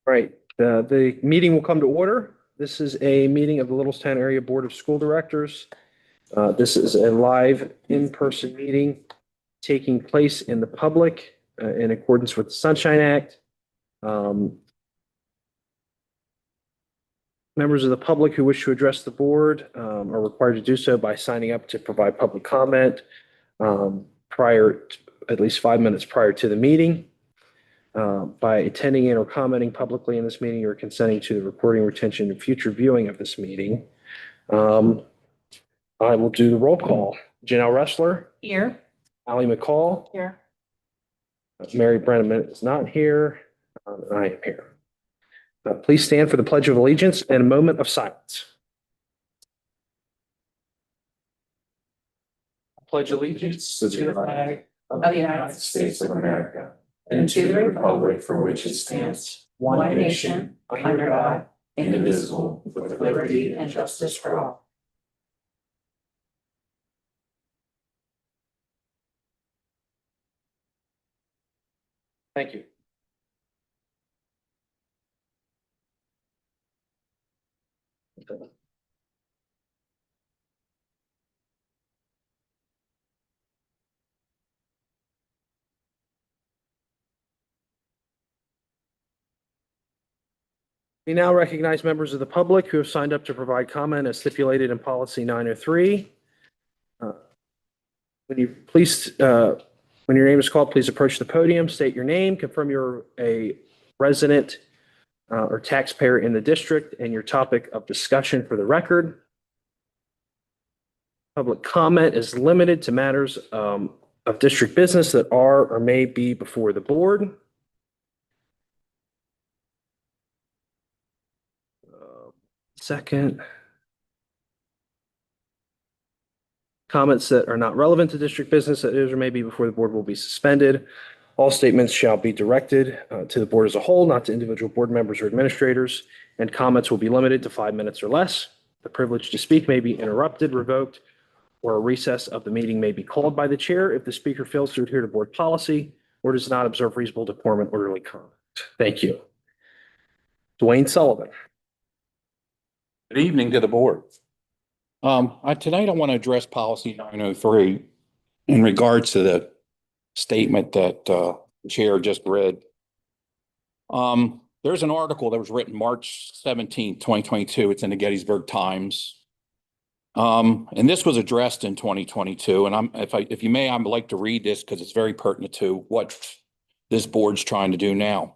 Right, the meeting will come to order. This is a meeting of the Littlestown Area Board of School Directors. This is a live in-person meeting taking place in the public in accordance with the Sunshine Act. Members of the public who wish to address the board are required to do so by signing up to provide public comment at least 5 minutes prior to the meeting. By attending in or commenting publicly in this meeting, you're consenting to the recording, retention, and future viewing of this meeting. I will do the roll call. Janelle Ressler. Here. Allie McCall. Here. Mary Brenneman is not here. I am here. Please stand for the Pledge of Allegiance and a moment of silence. I pledge allegiance to the flag of the United States of America and to the republic for which it stands, one nation, under God, indivisible, with liberty and justice for all. Thank you. We now recognize members of the public who have signed up to provide comment as stipulated in policy 903. When your name is called, please approach the podium, state your name, confirm you're a resident or taxpayer in the district, and your topic of discussion for the record. Public comment is limited to matters of district business that are or may be before the board. Second. Comments that are not relevant to district business that is or may be before the board will be suspended. All statements shall be directed to the board as a whole, not to individual board members or administrators, and comments will be limited to 5 minutes or less. The privilege to speak may be interrupted, revoked, or a recess of the meeting may be called by the chair if the speaker fails to adhere to board policy or does not observe reasonable decorum and orderly conduct. Thank you. Dwayne Sullivan. Good evening to the board. Tonight I want to address policy 903 in regards to the statement that the chair just read. There's an article that was written March 17, 2022. It's in the Gettysburg Times. And this was addressed in 2022. And if you may, I'd like to read this because it's very pertinent to what this board's trying to do now.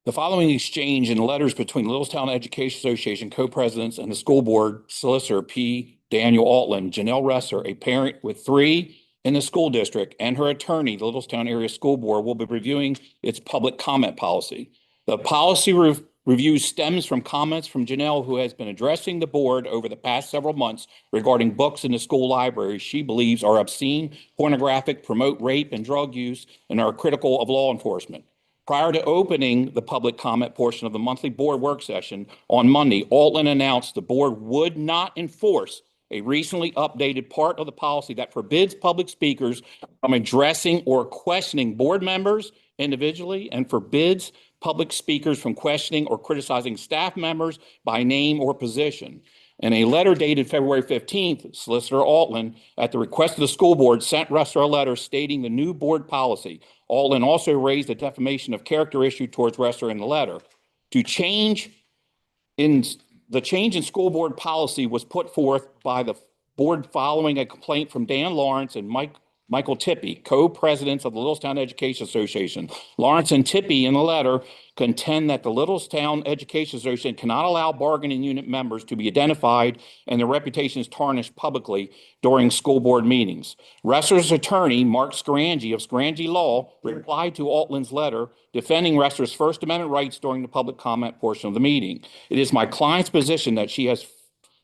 The following exchange in letters between Littlestown Education Association co-presidents and the school board solicitor P. Daniel Altland, Janelle Ressler, a parent with 3 in the school district, and her attorney, the Littlestown Area School Board, will be reviewing its public comment policy. The policy review stems from comments from Janelle, who has been addressing the board over the past several months regarding books in the school library she believes are obscene, pornographic, promote rape and drug use, and are critical of law enforcement. Prior to opening the public comment portion of the monthly board work session on Monday, Altland announced the board would not enforce a recently updated part of the policy that forbids public speakers from addressing or questioning board members individually and forbids public speakers from questioning or criticizing staff members by name or position. In a letter dated February 15th, Solicitor Altland, at the request of the school board, sent Ressler a letter stating the new board policy. Altland also raised a defamation of character issue towards Ressler in the letter. The change in school board policy was put forth by the board following a complaint from Dan Lawrence and Michael Tippie, co-presidents of the Littlestown Education Association. Lawrence and Tippie in the letter contend that the Littlestown Education Association cannot allow bargaining unit members to be identified and their reputations tarnished publicly during school board meetings. Ressler's attorney, Mark Scrangi of Scrangi Law, replied to Altland's letter defending Ressler's First Amendment rights during the public comment portion of the meeting. It is my client's position that she has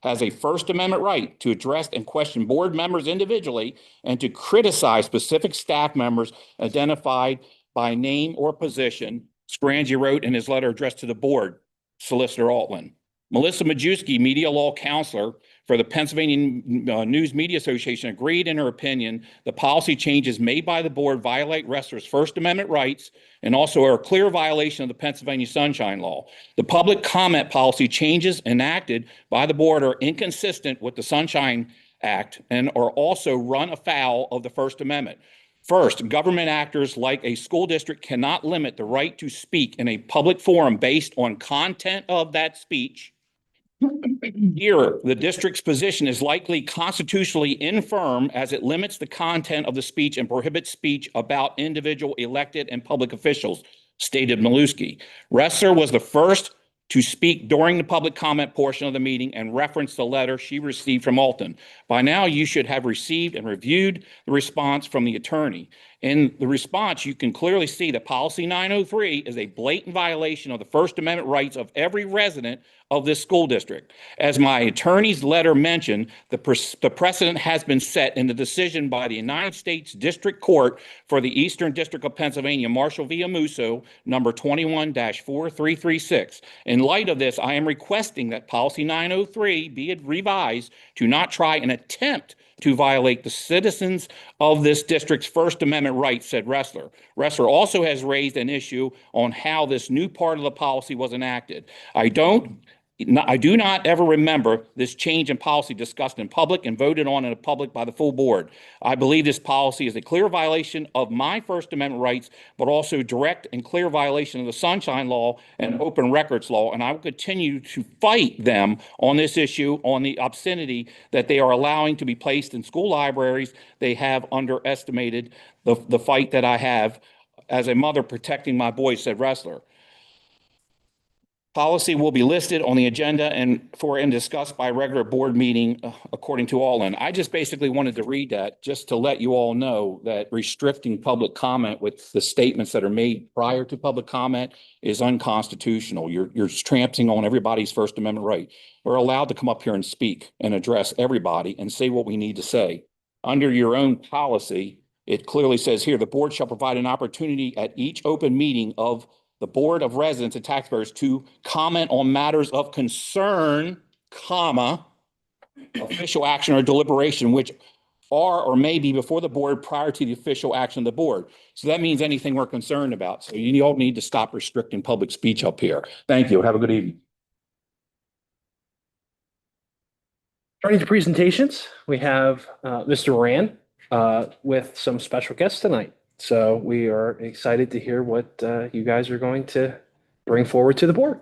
a First Amendment right to address and question board members individually and to criticize specific staff members identified by name or position, Scrangi wrote in his letter addressed to the board, Solicitor Altland. Melissa Majewski, media law counselor for the Pennsylvania News Media Association, agreed in her opinion the policy changes made by the board violate Ressler's First Amendment rights and also are a clear violation of the Pennsylvania Sunshine Law. The public comment policy changes enacted by the board are inconsistent with the Sunshine Act and are also run afoul of the First Amendment. First, government actors like a school district cannot limit the right to speak in a public forum based on content of that speech. Here, the district's position is likely constitutionally infirm as it limits the content of the speech and prohibits speech about individual elected and public officials, stated Milewski. Ressler was the first to speak during the public comment portion of the meeting and referenced the letter she received from Alton. By now, you should have received and reviewed the response from the attorney. In the response, you can clearly see that Policy 903 is a blatant violation of the First Amendment rights of every resident of this school district. As my attorney's letter mentioned, the precedent has been set in the decision by the United States District Court for the Eastern District of Pennsylvania, Marshall v. Amuso, number 21-4336. In light of this, I am requesting that Policy 903 be revised to not try and attempt to violate the citizens of this district's First Amendment rights, said Ressler. Ressler also has raised an issue on how this new part of the policy was enacted. I do not ever remember this change in policy discussed in public and voted on in public by the full board. I believe this policy is a clear violation of my First Amendment rights, but also direct and clear violation of the Sunshine Law and Open Records Law, and I will continue to fight them on this issue, on the obscenity that they are allowing to be placed in school libraries. They have underestimated the fight that I have as a mother protecting my boys, said Ressler. Policy will be listed on the agenda and discussed by regular board meeting, according to Alton. I just basically wanted to read that just to let you all know that restricting public comment with the statements that are made prior to public comment is unconstitutional. You're trampling on everybody's First Amendment right. We're allowed to come up here and speak and address everybody and say what we need to say. Under your own policy, it clearly says here, the board shall provide an opportunity at each open meeting of the Board of Residents and Taxpayers to comment on matters of concern, comma, official action or deliberation, which are or may be before the board prior to the official action of the board. So that means anything we're concerned about. So you all need to stop restricting public speech up here. Thank you. Have a good evening. Turning to presentations, we have Mr. Moran with some special guests tonight. So we are excited to hear what you guys are going to bring forward to the board.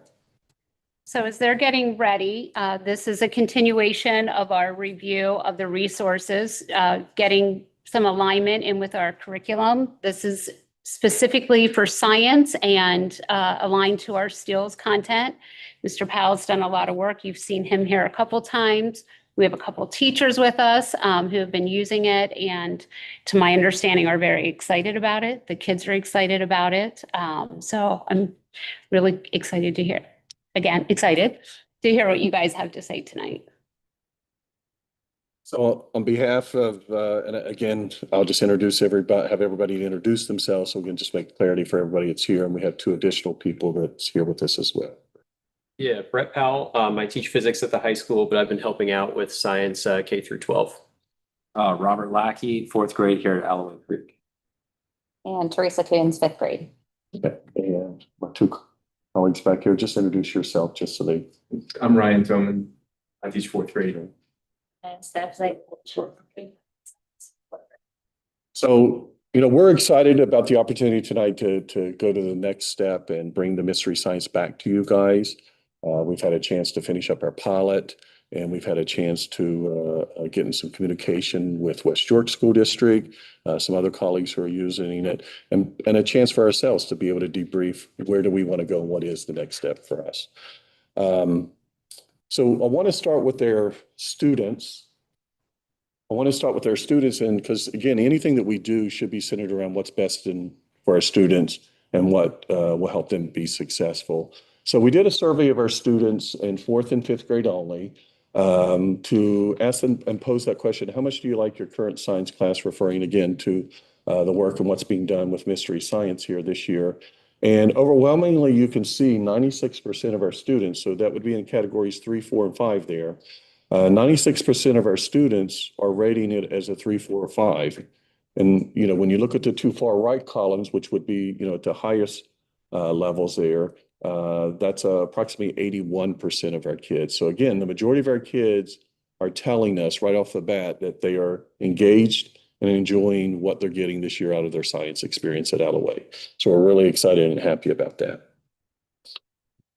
So as they're getting ready, this is a continuation of our review of the resources, getting some alignment in with our curriculum. This is specifically for science and aligned to our STEELS content. Mr. Powell's done a lot of work. You've seen him here a couple times. We have a couple teachers with us who have been using it and, to my understanding, are very excited about it. The kids are excited about it. So I'm really excited to hear, excited to hear what you guys have to say tonight. So on behalf of, and again, I'll just introduce everybody, have everybody introduce themselves so we can just make clarity for everybody that's here. And we have two additional people that's here with us as well. Yeah, Brett Powell. I teach physics at the high school, but I've been helping out with science K through 12. Robert Lackey, fourth grade here at Alloway Creek. And Teresa Coons, fifth grade. Okay. And my two colleagues back here, just introduce yourself just so they. I'm Ryan Thoman. I teach fourth grade. And Steph's like. So, we're excited about the opportunity tonight to go to the next step and bring the mystery science back to you guys. We've had a chance to finish up our pilot, and we've had a chance to get in some communication with West York School District, some other colleagues who are using it, and a chance for ourselves to be able to debrief where do we want to go and what is the next step for us. So I want to start with their students. And because again, anything that we do should be centered around what's best for our students and what will help them be successful. So we did a survey of our students in fourth and fifth grade only to ask them and pose that question: how much do you like your current science class, referring again to the work and what's being done with mystery science here this year? And overwhelmingly, you can see 96% of our students, so that would be in categories 3, 4, and 5 there. 96% of our students are rating it as a 3, 4, or 5. And, when you look at the two far right columns, which would be, at the highest levels there, that's approximately 81% of our kids. So again, the majority of our kids are telling us right off the bat that they are engaged and enjoying what they're getting this year out of their science experience at Alloway. So we're really excited and happy about that.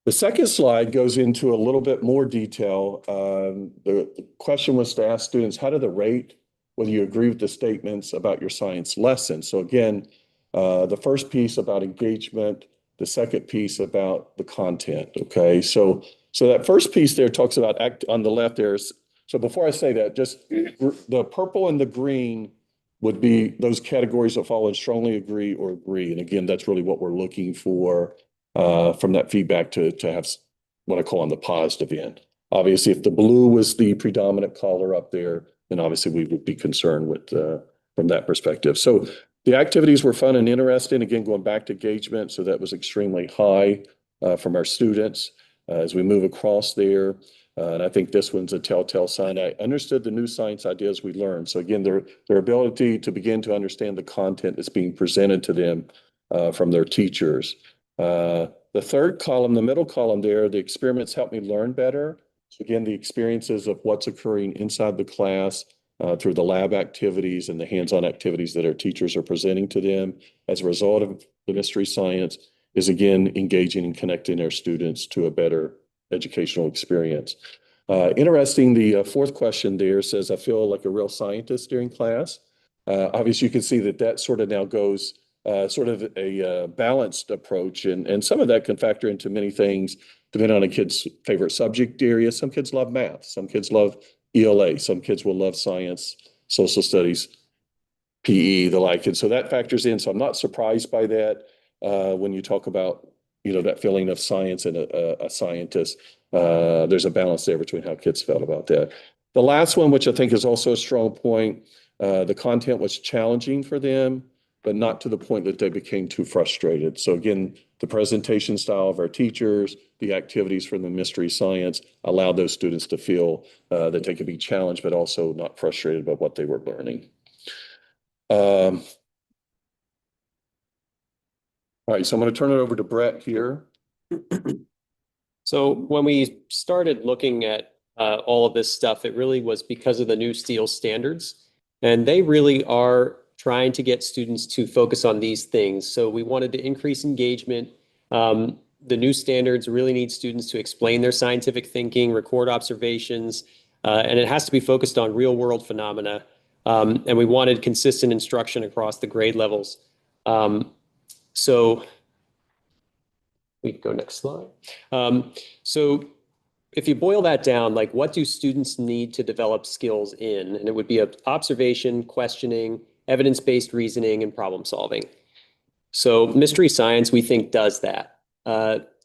The second slide goes into a little bit more detail. The question was to ask students, how do they rate whether you agree with the statements about your science lesson? So again, the first piece about engagement, the second piece about the content, okay? So that first piece there talks about on the left there. So before I say that, just the purple and the green would be those categories that fall in strongly agree or agree. And again, that's really what we're looking for from that feedback to have what I call on the positive end. Obviously, if the blue was the predominant color up there, then obviously we would be concerned with from that perspective. So the activities were fun and interesting. Again, going back to engagement, so that was extremely high from our students as we move across there. And I think this one's a telltale sign. I understood the new science ideas we learned. So again, their ability to begin to understand the content that's being presented to them from their teachers. The third column, the middle column there, the experiments helped me learn better. So again, the experiences of what's occurring inside the class through the lab activities and the hands-on activities that our teachers are presenting to them as a result of the mystery science is again engaging and connecting our students to a better educational experience. Interesting, the fourth question there says, I feel like a real scientist during class. Obviously, you can see that sort of now goes sort of a balanced approach. And some of that can factor into many things depending on a kid's favorite subject area. Some kids love math. Some kids love ELA. Some kids will love science, social studies, PE, the like. And so that factors in. So I'm not surprised by that when you talk about, that feeling of science and a scientist. There's a balance there between how kids felt about that. The last one, which I think is also a strong point, the content was challenging for them, but not to the point that they became too frustrated. So again, the presentation style of our teachers, the activities from the mystery science allowed those students to feel that they could be challenged, but also not frustrated by what they were learning. All right, so I'm going to turn it over to Brett here. So when we started looking at all of this stuff, it really was because of the new STEEL standards. And they really are trying to get students to focus on these things. So we wanted to increase engagement. The new standards really need students to explain their scientific thinking, record observations, and it has to be focused on real world phenomena. And we wanted consistent instruction across the grade levels. So we can go next slide. So if you boil that down, like what do students need to develop skills in? And it would be observation, questioning, evidence-based reasoning, and problem solving. So mystery science, we think, does that.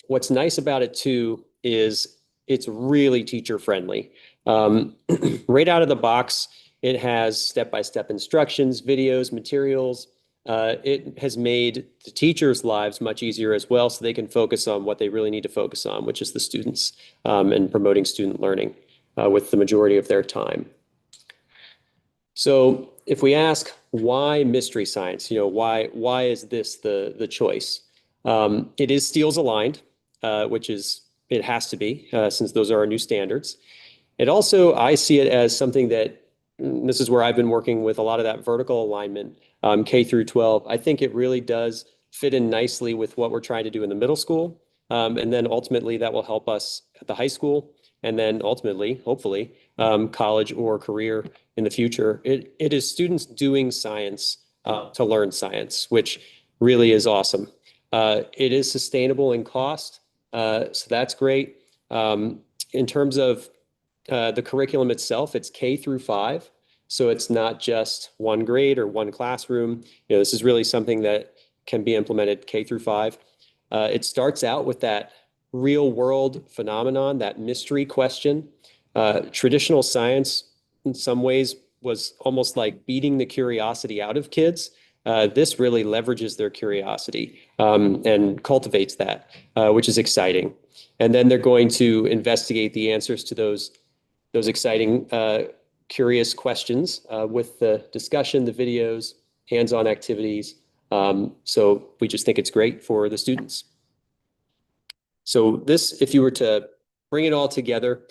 What's nice about it too is it's really teacher-friendly. Right out of the box, it has step-by-step instructions, videos, materials. It has made the teachers' lives much easier as well, so they can focus on what they really need to focus on, which is the students, and promoting student learning with the majority of their time. So if we ask why mystery science, why is this the choice? It is STEELS aligned, which is, it has to be, since those are our new standards. It also, I see it as something that, this is where I've been working with a lot of that vertical alignment, K through 12. I think it really does fit in nicely with what we're trying to do in the middle school. And then ultimately that will help us at the high school. And then ultimately, hopefully, college or career in the future. It is students doing science to learn science, which really is awesome. It is sustainable in cost, so that's great. In terms of the curriculum itself, it's K through 5. So it's not just one grade or one classroom. This is really something that can be implemented K through 5. It starts out with that real world phenomenon, that mystery question. Traditional science in some ways was almost like beating the curiosity out of kids. this really leverages their curiosity and cultivates that, which is exciting. And then they're going to investigate the answers to those exciting, curious questions with the discussion, the videos, hands-on activities. So we just think it's great for the students. So this, if you were to bring it all together,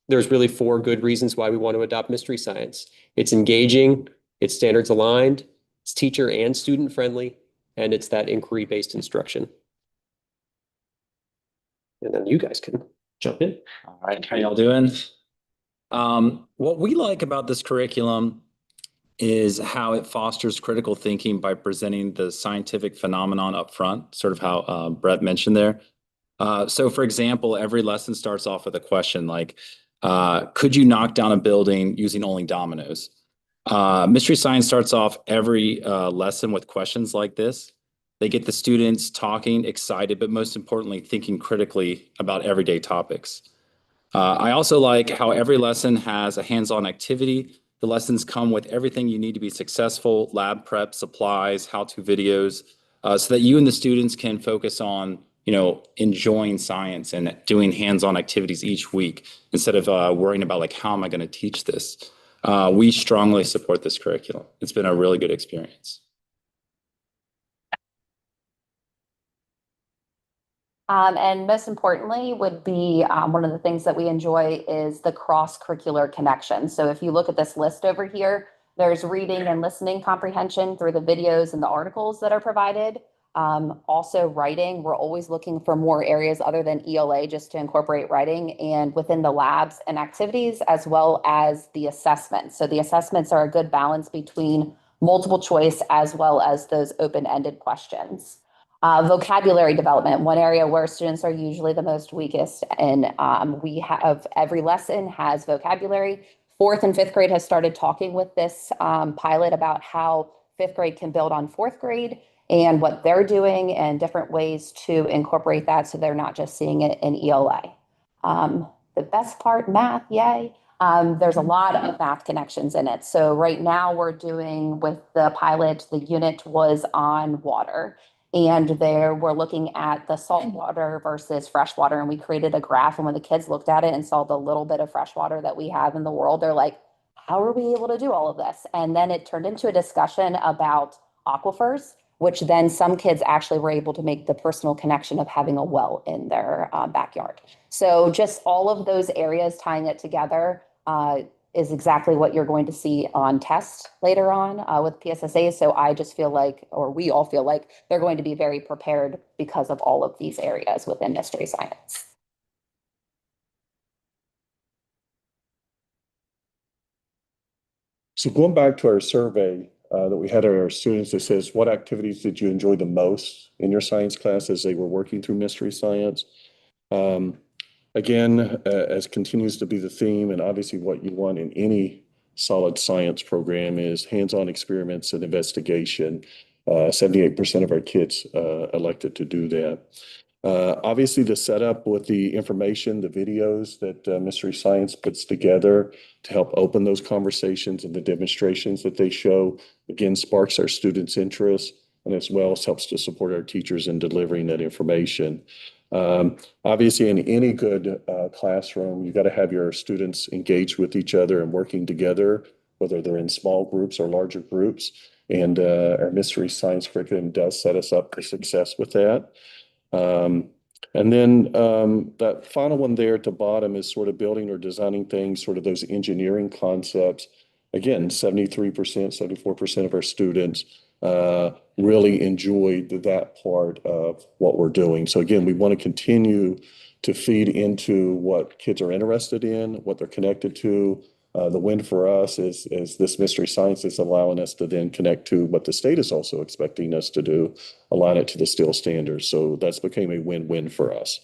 there's really 4 good reasons why we want to adopt Mystery Science. It's engaging, it's standards aligned, it's teacher and student friendly, and it's that inquiry-based instruction. And then you guys can jump in. All right, how y'all doing? What we like about this curriculum is how it fosters critical thinking by presenting the scientific phenomenon up front, sort of how Brett mentioned there. So for example, every lesson starts off with a question like, could you knock down a building using only dominoes? Mystery Science starts off every lesson with questions like this. They get the students talking, excited, but most importantly, thinking critically about everyday topics. I also like how every lesson has a hands-on activity. The lessons come with everything you need to be successful, lab prep, supplies, how-to videos, so that you and the students can focus on, enjoying science and doing hands-on activities each week instead of worrying about like, how am I going to teach this? We strongly support this curriculum. It's been a really good experience. And most importantly would be one of the things that we enjoy is the cross-curricular connection. So if you look at this list over here, there's reading and listening comprehension through the videos and the articles that are provided. Also writing, we're always looking for more areas other than ELA just to incorporate writing and within the labs and activities as well as the assessments. So the assessments are a good balance between multiple choice as well as those open-ended questions. Vocabulary development, one area where students are usually the most weakest. And we have every lesson has vocabulary. 4th and 5th grade has started talking with this pilot about how 5th grade can build on 4th grade and what they're doing and different ways to incorporate that so they're not just seeing it in ELA. The best part, math, yay. There's a lot of math connections in it. So right now we're doing with the pilot, the unit was on water. And there we're looking at the salt water versus freshwater. And we created a graph. And when the kids looked at it and saw the little bit of freshwater that we have in the world, they're like, how are we able to do all of this? And then it turned into a discussion about aquifers, which then some kids actually were able to make the personal connection of having a well in their backyard. So just all of those areas tying it together is exactly what you're going to see on test later on with PSSA. So I just feel like, or we all feel like they're going to be very prepared because of all of these areas within Mystery Science. So going back to our survey that we had of our students that says, what activities did you enjoy the most in your science class as they were working through Mystery Science? Again, as continues to be the theme, and obviously what you want in any solid science program is hands-on experiments and investigation. 78% of our kids elected to do that. Obviously, the setup with the information, the videos that Mystery Science puts together to help open those conversations and the demonstrations that they show, again, sparks our students' interest and as well as helps to support our teachers in delivering that information. Obviously, in any good classroom, you got to have your students engaged with each other and working together, whether they're in small groups or larger groups. And our Mystery Science curriculum does set us up for success with that. And then that final one there at the bottom is sort of building or designing things, sort of those engineering concepts. Again, 73%, 74% of our students really enjoyed that part of what we're doing. So again, we want to continue to feed into what kids are interested in, what they're connected to. The win for us is this Mystery Science is allowing us to then connect to what the state is also expecting us to do, align it to the STEEL standards. So that's became a win-win for us.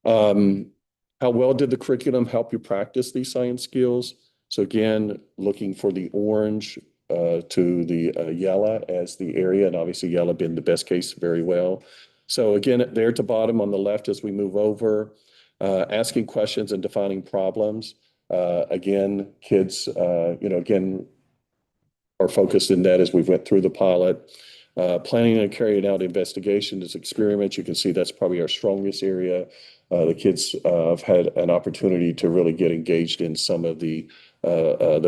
How well did the curriculum help you practice these science skills? So again, looking for the orange to the yellow as the area, and obviously yellow being the best case very well. So again, there at the bottom on the left as we move over, asking questions and defining problems. Again, kids, again, our focus in that as we went through the pilot. Planning and carrying out investigations, experiments, you can see that's probably our strongest area. The kids have had an opportunity to really get engaged in some of the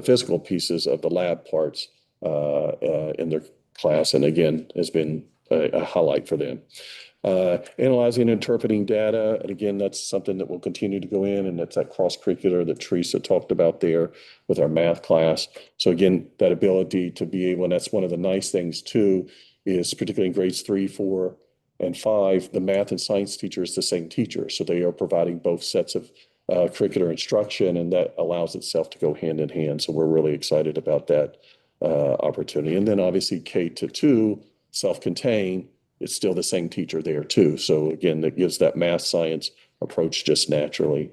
physical pieces of the lab parts in their class, and again, has been a highlight for them. Analyzing and interpreting data, and again, that's something that will continue to go in, and that's that cross-curricular that Teresa talked about there with our math class. So again, that ability to be able, and that's one of the nice things too, is particularly in grades 3, 4, and 5, the math and science teacher is the same teacher. So they are providing both sets of curricular instruction, and that allows itself to go hand in hand. So we're really excited about that opportunity. And then obviously K-2, self-contained, it's still the same teacher there too. So again, that gives that math science approach just naturally.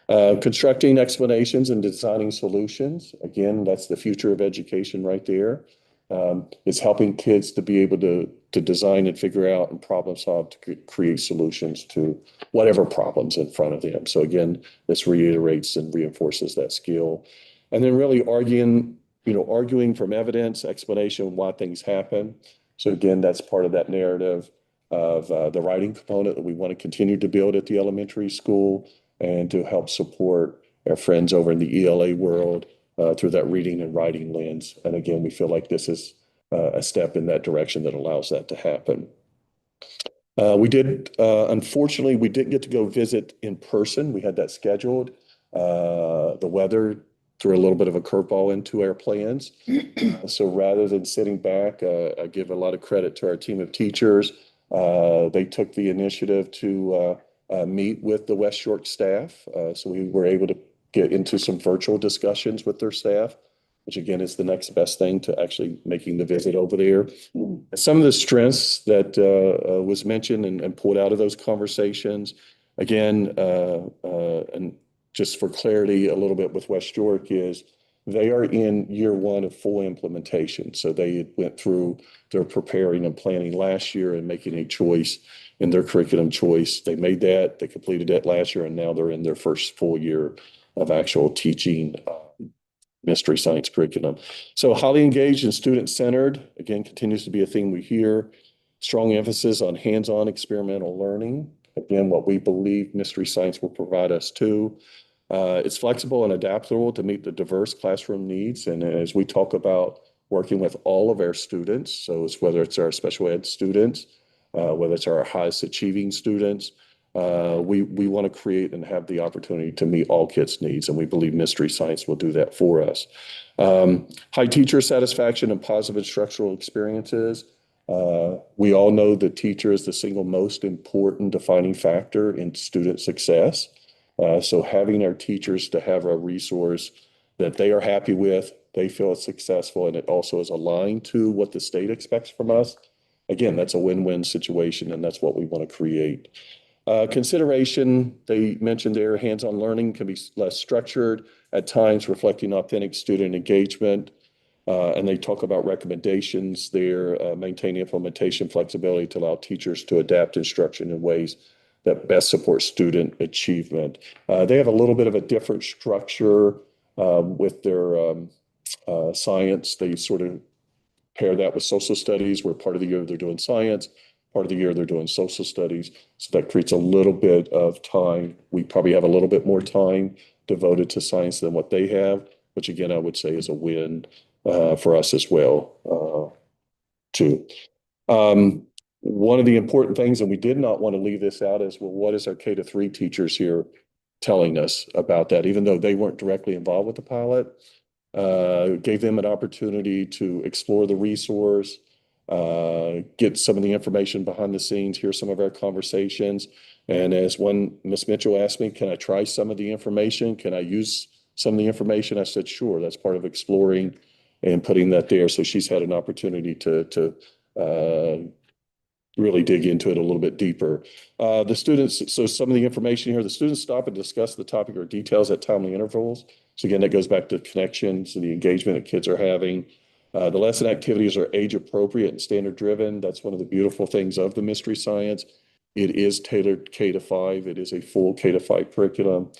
Constructing explanations and designing solutions. Again, that's the future of education right there. It's helping kids to be able to design and figure out and problem solve to create solutions to whatever problems in front of them. So again, this reiterates and reinforces that skill. And then really arguing from evidence, explanation, why things happen. So again, that's part of that narrative of the writing component that we want to continue to build at the elementary school and to help support our friends over in the ELA world through that reading and writing lens. And again, we feel like this is a step in that direction that allows that to happen. Unfortunately, we didn't get to go visit in person. We had that scheduled. The weather threw a little bit of a curveball into our plans. So rather than sitting back, I give a lot of credit to our team of teachers. They took the initiative to meet with the West York staff. So we were able to get into some virtual discussions with their staff, which again is the next best thing to actually making the visit over there. Some of the strengths that was mentioned and pulled out of those conversations, again, and just for clarity a little bit with West York, is they are in year 1 of full implementation. So they went through their preparing and planning last year and making a choice in their curriculum choice. They made that, they completed that last year, and now they're in their first full year of actual teaching mystery science curriculum. So highly engaged and student-centered, again, continues to be a theme we hear. Strong emphasis on hands-on experimental learning. Again, what we believe mystery science will provide us too. It's flexible and adaptable to meet the diverse classroom needs. And as we talk about working with all of our students, so it's whether it's our special ed students, whether it's our highest achieving students, we want to create and have the opportunity to meet all kids' needs. And we believe mystery science will do that for us. High teacher satisfaction and positive instructional experiences. We all know that teacher is the single most important defining factor in student success. So having our teachers to have a resource that they are happy with, they feel it's successful, and it also is aligned to what the state expects from us. Again, that's a win-win situation, and that's what we want to create. Consideration, they mentioned there, hands-on learning can be less structured, at times reflecting authentic student engagement. And they talk about recommendations there, maintaining implementation flexibility to allow teachers to adapt instruction in ways that best support student achievement. They have a little bit of a different structure with their science. They sort of pair that with social studies, where part of the year they're doing science, part of the year they're doing social studies. So that creates a little bit of time. We probably have a little bit more time devoted to science than what they have, which again, I would say is a win for us as well, too. One of the important things, and we did not want to leave this out, is, well, what is our K-3 teachers here telling us about that? Even though they weren't directly involved with the pilot, gave them an opportunity to explore the resource, get some of the information behind the scenes, hear some of our conversations. And as Ms. Mitchell asked me, can I try some of the information? Can I use some of the information? I said, sure, that's part of exploring and putting that there. So she's had an opportunity to really dig into it a little bit deeper. The students, so some of the information here, the students stop and discuss the topic or details at timely intervals. So again, that goes back to connections and the engagement that kids are having. The lesson activities are age appropriate and standard driven. That's one of the beautiful things of the mystery science. It is tailored K-5. It is a full K-5 curriculum.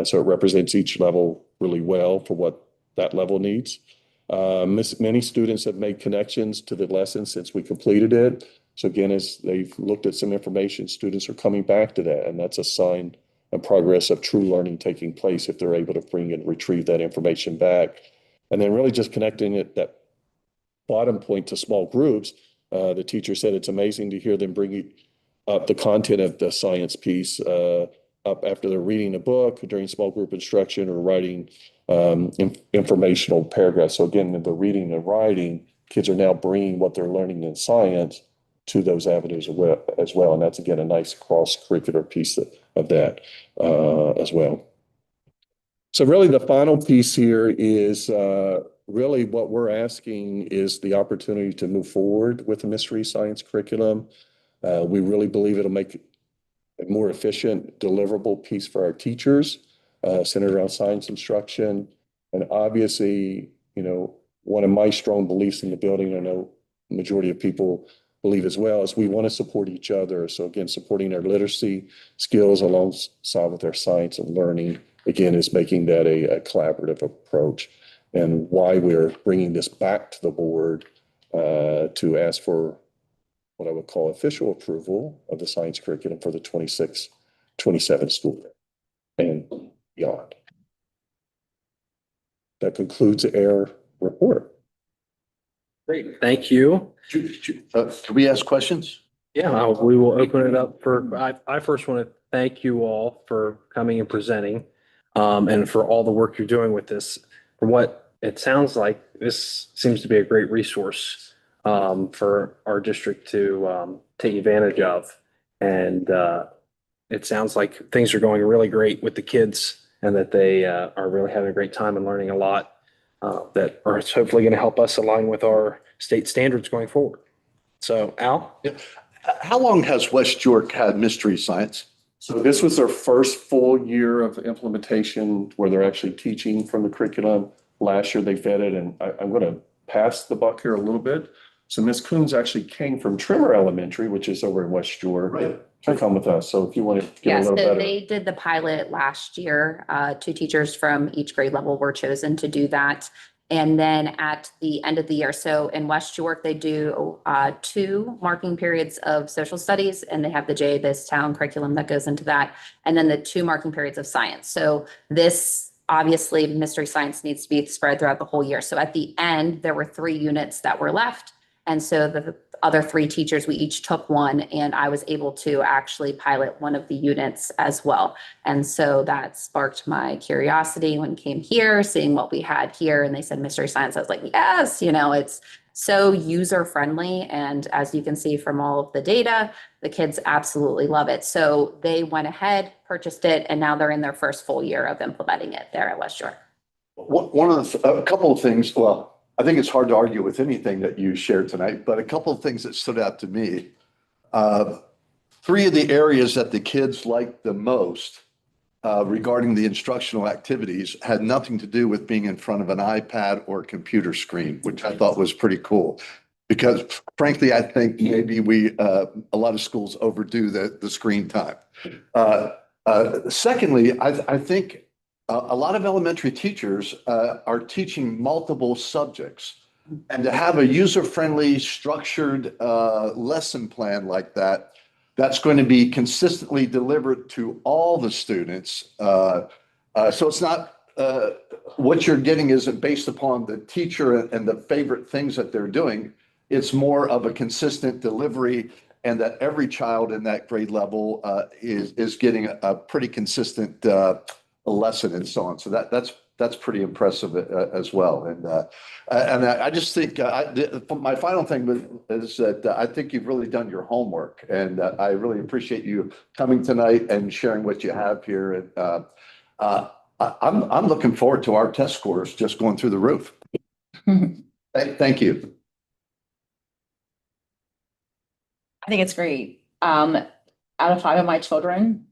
So it represents each level really well for what that level needs. Many students have made connections to the lesson since we completed it. So again, as they've looked at some information, students are coming back to that, and that's a sign and progress of true learning taking place if they're able to bring and retrieve that information back. And then really just connecting it, that bottom point, to small groups. The teacher said it's amazing to hear them bring up the content of the science piece up after they're reading a book during small group instruction or writing informational paragraphs. So again, in the reading and writing, kids are now bringing what they're learning in science to those avenues as well. And that's, again, a nice cross-curricular piece of that as well. So really the final piece here is really what we're asking is the opportunity to move forward with the mystery science curriculum. We really believe it'll make a more efficient, deliverable piece for our teachers, centered around science instruction. And obviously, one of my strong beliefs in the building, I know the majority of people believe as well, is we want to support each other. So again, supporting our literacy skills alongside with our science and learning, again, is making that a collaborative approach. And why we're bringing this back to the board to ask for what I would call official approval of the science curriculum for the 26-27 school year and beyond. That concludes our report. Great, thank you. Can we ask questions? Yeah, we will open it up for, I first want to thank you all for coming and presenting, and for all the work you're doing with this. From what it sounds like, this seems to be a great resource for our district to take advantage of. And it sounds like things are going really great with the kids, and that they are really having a great time and learning a lot that are hopefully going to help us align with our state standards going forward. So, Al? Yeah. How long has West York had mystery science? So this was their first full year of implementation where they're actually teaching from the curriculum. Last year they vetted, and I'm going to pass the buck here a little bit. So Ms. Coons actually came from Trimmer Elementary, which is over in West York, to come with us. So if you want to get a Yes, little so better. they did the pilot last year. 2 teachers from each grade level were chosen to do that. And then at the end of the year, so in West York, they do 2 marking periods of social studies, and they have the This Town curriculum that goes into that, and then the 2 marking periods of science. So this, obviously, mystery science needs to be spread throughout the whole year. So at the end, there were 3 units that were left. And so the other 3 teachers, we each took one, and I was able to actually pilot one of the units as well. And so that sparked my curiosity when I came here, seeing what we had here, and they said mystery science. I was like, yes, it's so user friendly. And as you can see from all of the data, the kids absolutely love it. So they went ahead, purchased it, and now they're in their first full year of implementing it there at West York. A couple of things. Well, I think it's hard to argue with anything that you shared tonight, but a couple of things that stood out to me. 3 of the areas that the kids liked the most regarding the instructional activities had nothing to do with being in front of an iPad or computer screen, which I thought was pretty cool. Because frankly, I think maybe a lot of schools overdo the screen time. Secondly, I think a lot of elementary teachers are teaching multiple subjects, and to have a user-friendly, structured lesson plan like that, that's going to be consistently delivered to all the students. So it's not what you're getting isn't based upon the teacher and the favorite things that they're doing. It's more of a consistent delivery, and that every child in that grade level is getting a pretty consistent a lesson and so on. So that's pretty impressive as well. And I just think my final thing is that I think you've really done your homework, and I really appreciate you coming tonight and sharing what you have here. And I'm looking forward to our test scores just going through the roof. Thank you. I think it's great. Out of 5 of my children,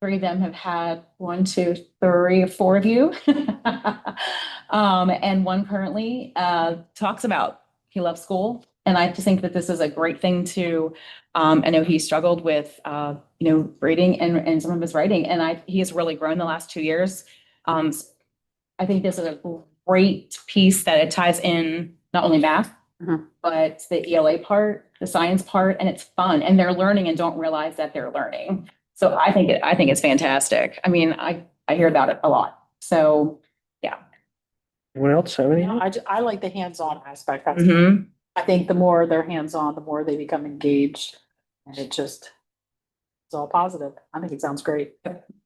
3 of them have had 1, 2, 3, or 4 of you. And one currently talks about he loves school. And I just think that this is a great thing to, I know he struggled with, reading and some of his writing, and he has really grown the last 2 years. I think this is a great piece that it ties in not only math, Mhm. but the ELA part, the science part, and it's fun, and they're learning and don't realize that they're learning. So I think it's fantastic. I mean, I hear about it a lot. So, Anyone else have any? I like the hands-on aspect. That's, mhm. I think the more they're hands-on, the more they become engaged. And it's all positive. I think it sounds great.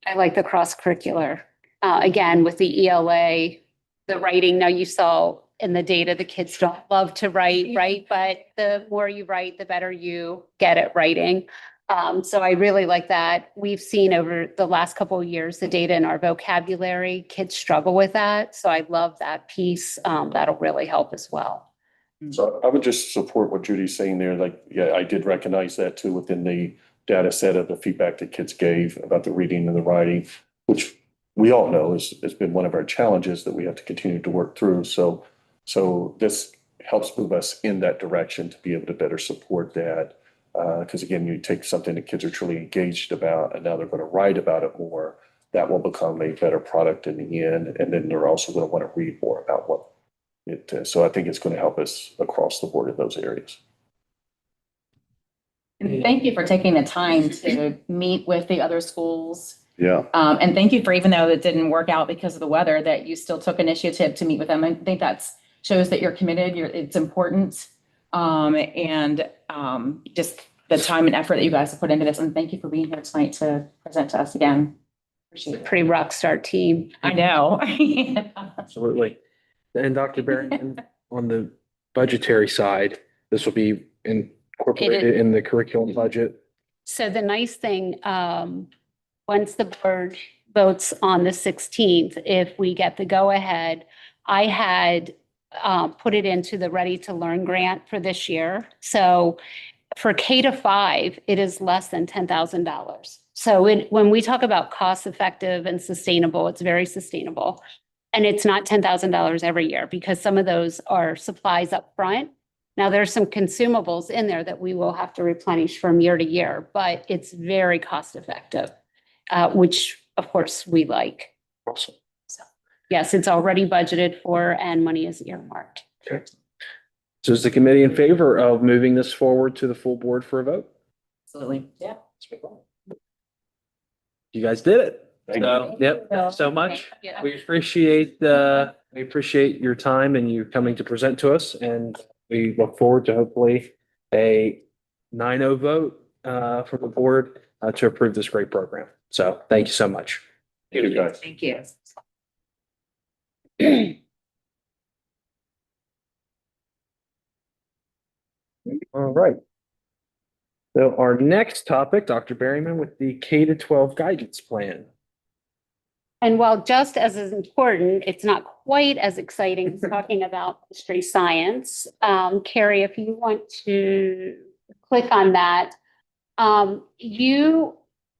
I like the cross-curricular. Again, with the ELA, the writing, now you saw in the data, the kids don't love to write, right? But the more you write, the better you get at writing. So I really like that. We've seen over the last couple of years, the data in our vocabulary, kids struggle with that. So I love that piece. That'll really help as well. So I would just support what Judy's saying there. Like, yeah, I did recognize that too within the data set of the feedback that kids gave about the reading and the writing, which we all know has been one of our challenges that we have to continue to work through. So this helps move us in that direction to be able to better support that. Because again, you take something that kids are truly engaged about, and now they're going to write about it more. That will become a better product in the end, and then they're also going to want to read more about what it. So I think it's going to help us across the board in those areas. And thank you for taking the time to meet with the other schools. Yeah. And thank you for, even though it didn't work out because of the weather, that you still took initiative to meet with them. I think shows that you're committed, it's important. Just the time and effort that you guys have put into this. And thank you for being here tonight to present to us again. Appreciate it. Pretty rock star team. I know. Absolutely. And Dr. Berryman, on the budgetary side, this will be incorporated in the curriculum budget. So the nice thing, once the board votes on the 16th, if we get the go-ahead, I had put it into the Ready to Learn grant for this year. So for K-5, it is less than $10,000. So when we talk about cost effective and sustainable, it's very sustainable. And it's not $10,000 every year because some of those are supplies up front. Now there's some consumables in there that we will have to replenish from year to year, but it's very cost effective, which of course we like. Awesome. So yes, it's already budgeted for and money is earmarked. Okay. So is the committee in favor of moving this forward to the full board for a vote? Absolutely. Yeah. You guys did it. Thank So, yep, Yeah. so much. Yeah. We appreciate your time and you coming to present to us, and we look forward to hopefully a 9-0 vote from the board to approve this great program. So thank you so much. Thank you, guys. Thank you. All right. So our next topic, Dr. Berryman, with the K-12 guidance plan. And while just as is important, it's not quite as exciting as talking about history science. Carrie, if you want to click on that,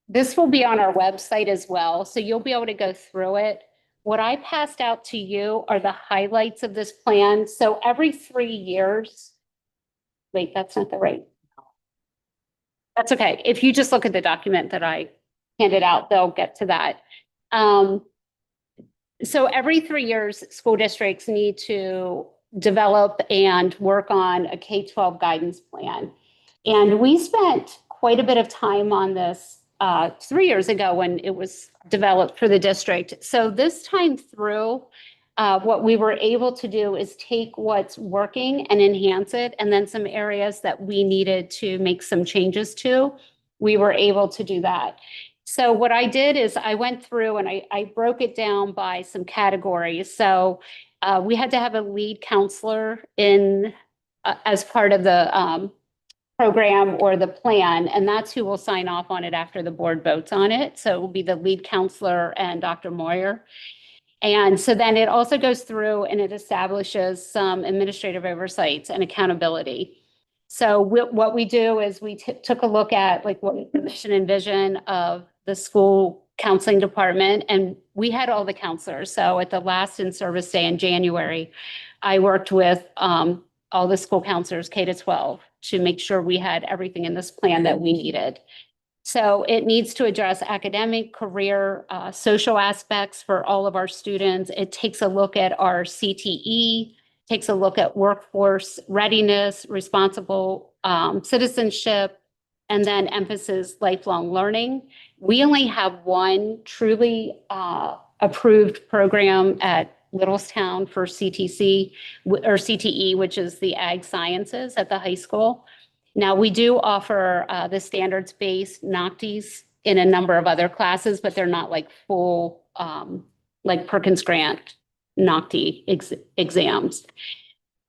this will be on our website as well, so you'll be able to go through it. What I passed out to you are the highlights of this plan. So every 3 years, wait, that's not the right. That's okay. If you just look at the document that I handed out, they'll get to that. So every 3 years, school districts need to develop and work on a K-12 guidance plan. And we spent quite a bit of time on this 3 years ago when it was developed for the district. So this time through, what we were able to do is take what's working and enhance it, and then some areas that we needed to make some changes to, we were able to do that. So what I did is I went through and I broke it down by some categories. So we had to have a lead counselor in as part of the program or the plan, and that's who will sign off on it after the board votes on it. So it will be the lead counselor and Dr. Moyer. And so then it also goes through and it establishes some administrative oversights and accountability. So what we do is we took a look at like what the mission and vision of the school counseling department, and we had all the counselors. So at the last in-service day in January, I worked with all the school counselors, K-12, to make sure we had everything in this plan that we needed. So it needs to address academic, career, social aspects for all of our students. It takes a look at our CTE, takes a look at workforce readiness, responsible citizenship, and then emphasis lifelong learning. We only have one truly approved program at Littlestown for CTC or CTE, which is the Ag Sciences at the high school. Now, we do offer the standards-based NOCTIs in a number of other classes, but they're not like full, like Perkins Grant NOCTI exams.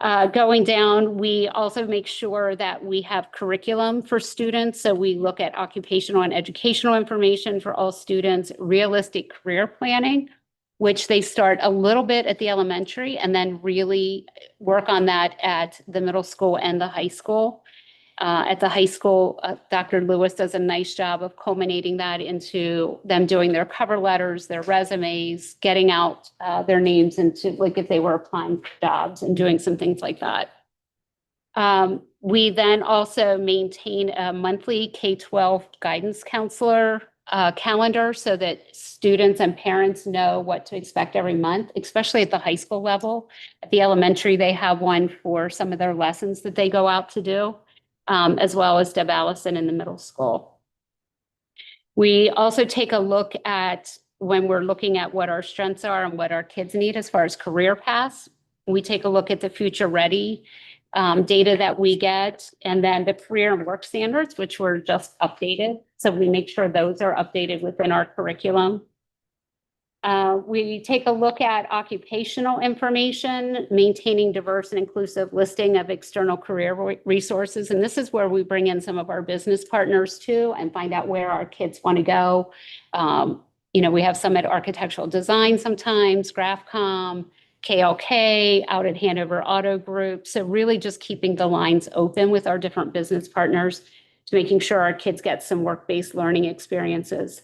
Going down, we also make sure that we have curriculum for students. So we look at occupational and educational information for all students, realistic career planning, which they start a little bit at the elementary and then really work on that at the middle school and the high school. At the high school, Dr. Lewis does a nice job of culminating that into them doing their cover letters, their resumes, getting out their names into, like, if they were applying for jobs and doing some things like that. We then also maintain a monthly K-12 guidance counselor calendar so that students and parents know what to expect every month, especially at the high school level. At the elementary, they have one for some of their lessons that they go out to do. As well as Deb Allison in the middle school. We also take a look at when we're looking at what our strengths are and what our kids need as far as career paths. We take a look at the Future Ready data that we get, and then the career and work standards, which were just updated. So we make sure those are updated within our curriculum. We take a look at occupational information, maintaining diverse and inclusive listing of external career resources. And this is where we bring in some of our business partners too and find out where our kids want to go. We have some at Architectural Design sometimes, GraphCom, KLK, out at Hanover Auto Group. So really just keeping the lines open with our different business partners to making sure our kids get some work-based learning experiences.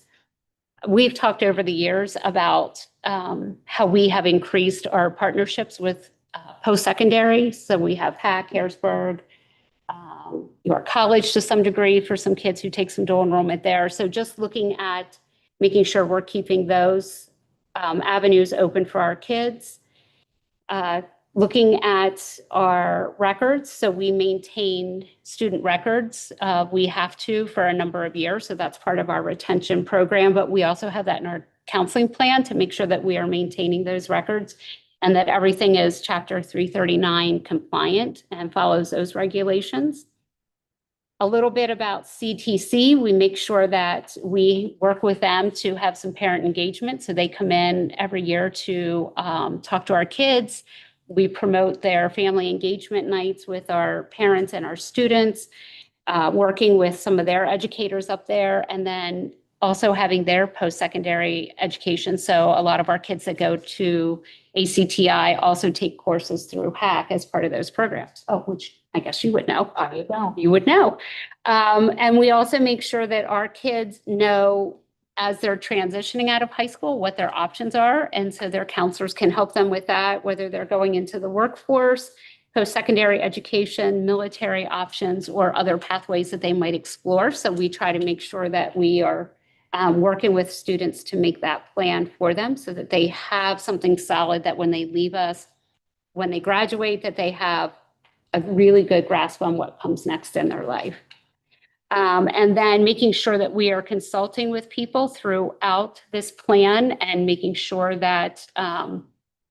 We've talked over the years about how we have increased our partnerships with post-secondary. So we have HAC, Harrisburg, York College to some degree for some kids who take some dual enrollment there. So just looking at making sure we're keeping those avenues open for our kids. Looking at our records, so we maintain student records. We have to for a number of years, so that's part of our retention program, but we also have that in our counseling plan to make sure that we are maintaining those records and that everything is Chapter 339 compliant and follows those regulations. A little bit about CTC, we make sure that we work with them to have some parent engagement, so they come in every year to talk to our kids. We promote their family engagement nights with our parents and our students, working with some of their educators up there, and then also having their post-secondary education. So a lot of our kids that go to ACTI also take courses through HAC as part of those programs. Oh, which I guess you would know. I would know. You would know. And we also make sure that our kids know as they're transitioning out of high school, what their options are. And so their counselors can help them with that, whether they're going into the workforce, post-secondary education, military options, or other pathways that they might explore. So we try to make sure that we are working with students to make that plan for them so that they have something solid that when they leave us, when they graduate, that they have a really good grasp on what comes next in their life. And then making sure that we are consulting with people throughout this plan and making sure that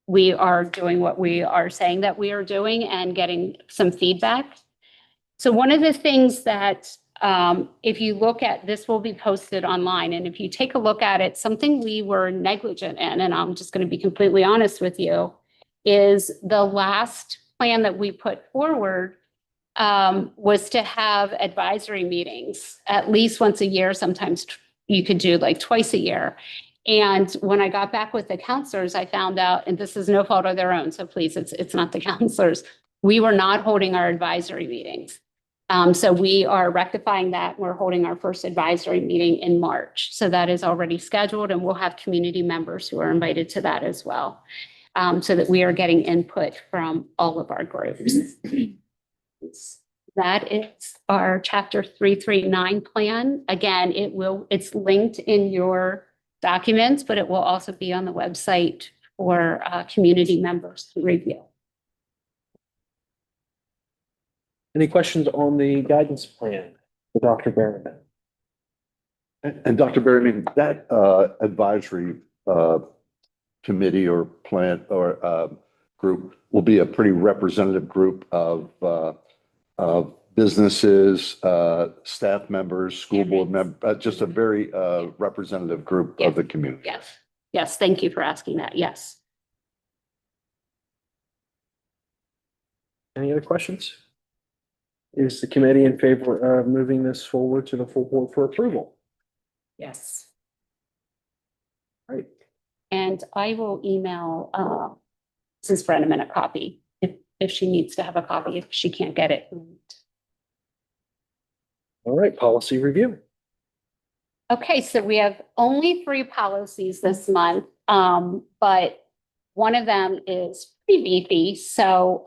we are doing what we are saying that we are doing and getting some feedback. So one of the things that if you look at, this will be posted online, and if you take a look at it, something we were negligent in, and I'm just going to be completely honest with you, is the last plan that we put forward was to have advisory meetings at least once a year. Sometimes you could do like twice a year. And when I got back with the counselors, I found out, and this is no fault of their own, so please, it's not the counselors, we were not holding our advisory meetings. So we are rectifying that. We're holding our first advisory meeting in March. So that is already scheduled, and we'll have community members who are invited to that as well, so that we are getting input from all of our groups. That is our chapter 339 plan. Again, it's linked in your documents, but it will also be on the website for community members to review. Any questions on the guidance plan for Dr. Berriman? And Dr. Berryman, that advisory committee or plan or group will be a pretty representative group of businesses, staff members, school board members, just a very representative group of the community. Yes. Yes, thank you for asking that. Yes. Any other questions? Is the committee in favor of moving this forward to the full board for approval? Yes. Right. And I will email Mrs. Brenneman a copy if she needs to have a copy, if she can't get it. All right, policy review. Okay, so we have only 3 policies this month, but one of them is pretty beefy. So